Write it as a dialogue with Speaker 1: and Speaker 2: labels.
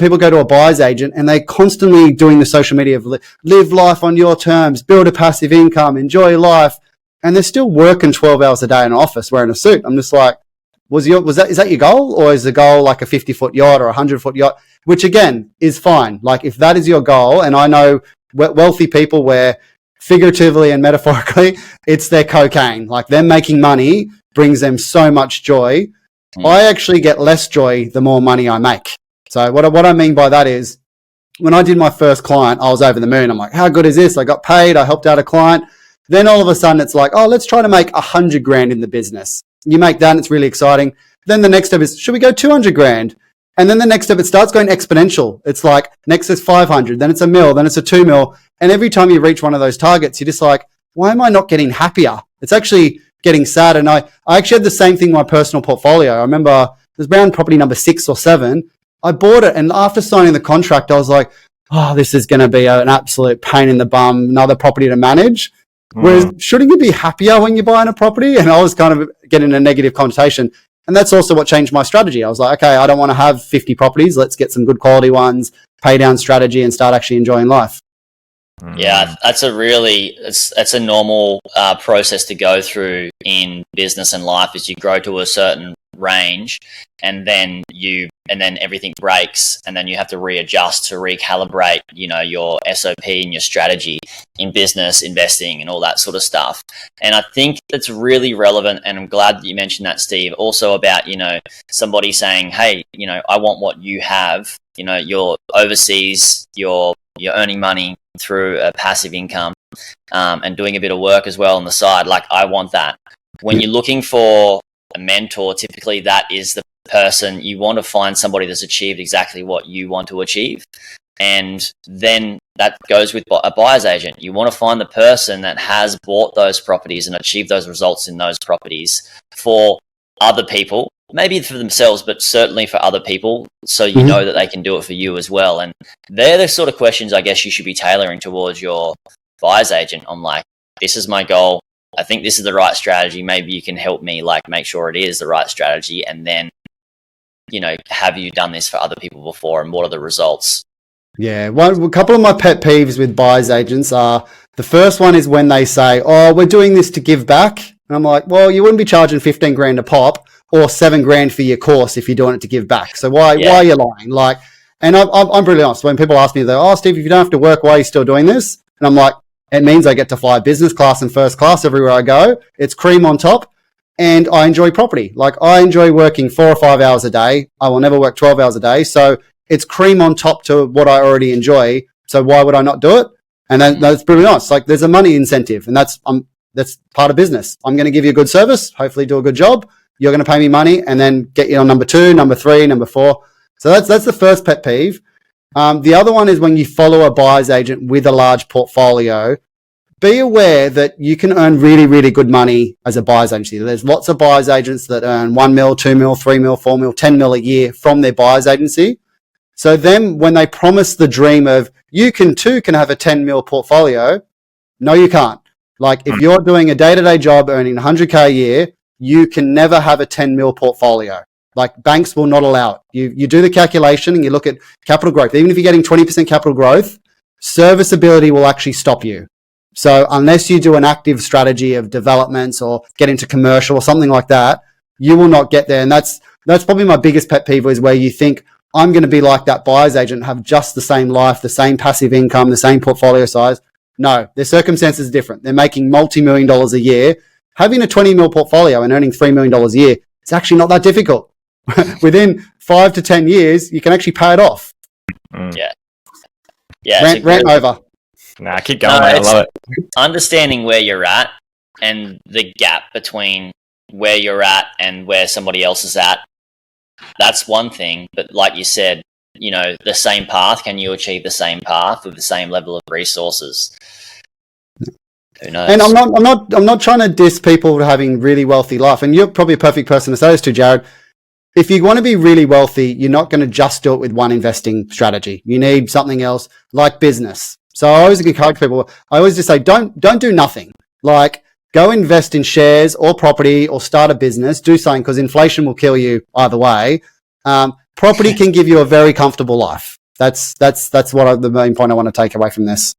Speaker 1: people go to a buyer's agent and they're constantly doing the social media of live life on your terms, build a passive income, enjoy life. And they're still working 12 hours a day in an office wearing a suit. I'm just like, is that your goal? Or is the goal like a 50-foot yacht or a 100-foot yacht? Which again is fine. Like if that is your goal, and I know wealthy people where figuratively and metaphorically, it's their cocaine. Like them making money brings them so much joy. I actually get less joy the more money I make. So what I mean by that is when I did my first client, I was over the moon. I'm like, how good is this? I got paid. I helped out a client. Then all of a sudden it's like, oh, let's try to make 100 grand in the business. You make that and it's really exciting. Then the next step is, should we go 200 grand? And then the next step, it starts going exponential. It's like next is 500, then it's a mil, then it's a 2 mil. And every time you reach one of those targets, you're just like, why am I not getting happier? It's actually getting sad. And I actually had the same thing in my personal portfolio. I remember it was around property number 6 or 7. I bought it. And after signing the contract, I was like, oh, this is going to be an absolute pain in the bum, another property to manage. Whereas shouldn't you be happier when you're buying a property? And I was kind of getting a negative connotation. And that's also what changed my strategy. I was like, okay, I don't want to have 50 properties. Let's get some good quality ones, pay down strategy and start actually enjoying life.
Speaker 2: Yeah, that's a normal process to go through in business and life as you grow to a certain range and then everything breaks and then you have to readjust to recalibrate, your SOP and your strategy in business, investing and all that sort of stuff. And I think it's really relevant, and I'm glad that you mentioned that, Steve, also about, somebody saying, hey, I want what you have, you're overseas, you're earning money through a passive income and doing a bit of work as well on the side. Like, I want that. When you're looking for a mentor, typically that is the person you want to find, somebody that's achieved exactly what you want to achieve. And then that goes with a buyer's agent. You want to find the person that has bought those properties and achieved those results in those properties for other people, maybe for themselves, but certainly for other people, so you know that they can do it for you as well. And they're the sort of questions I guess you should be tailoring towards your buyer's agent on, like, this is my goal. I think this is the right strategy. Maybe you can help me make sure it is the right strategy. And then, have you done this for other people before and what are the results?
Speaker 1: Yeah. A couple of my pet peeves with buyer's agents are, the first one is when they say, oh, we're doing this to give back. And I'm like, well, you wouldn't be charging 15 grand a pop or 7 grand for your course if you're doing it to give back. So why are you lying? And I'm brutally honest. When people ask me, they're, oh, Steve, if you don't have to work, why are you still doing this? And I'm like, it means I get to fly business class and first class everywhere I go. It's cream on top. And I enjoy property. Like, I enjoy working 4 or 5 hours a day. I will never work 12 hours a day. So it's cream on top to what I already enjoy. So why would I not do it? And then that's pretty nice. Like, there's a money incentive, and that's part of business. I'm going to give you a good service, hopefully do a good job. You're going to pay me money and then get you on number 2, number 3, number 4. So that's the first pet peeve. The other one is when you follow a buyer's agent with a large portfolio. Be aware that you can earn really, really good money as a buyer's agency. There's lots of buyer's agents that earn 1 mil, 2 mil, 3 mil, 4 mil, 10 mil a year from their buyer's agency. So then when they promise the dream of you can have a 10 mil portfolio, no, you can't. Like, if you're doing a day-to-day job earning 100K a year, you can never have a 10 mil portfolio. Like, banks will not allow it. You do the calculation and you look at capital growth. Even if you're getting 20% capital growth, serviceability will actually stop you. So unless you do an active strategy of developments or get into commercial or something like that, you will not get there. And that's probably my biggest pet peeve, is where you think I'm going to be like that buyer's agent, have just the same life, the same passive income, the same portfolio size. No, their circumstances are different. They're making multi-million dollars a year. Having a 20 mil portfolio and earning $3 million a year, it's actually not that difficult. Within 5 to 10 years, you can actually pay it off.
Speaker 2: Yeah.
Speaker 1: Rant over.
Speaker 3: Nah, keep going, mate. I love it.
Speaker 2: Understanding where you're at and the gap between where you're at and where somebody else is at, that's one thing. But like you said, the same path, can you achieve the same path with the same level of resources? Who knows? And
Speaker 1: I'm not trying to diss people having really wealthy life. And you're probably a perfect person to say this to, Jared. If you want to be really wealthy, you're not going to just do it with one investing strategy. You need something else, like business. So I always encourage people, I always just say, don't do nothing. Like, go invest in shares or property or start a business, do something, because inflation will kill you either way. property can give you a very comfortable life. That's the main point I want to take away from this.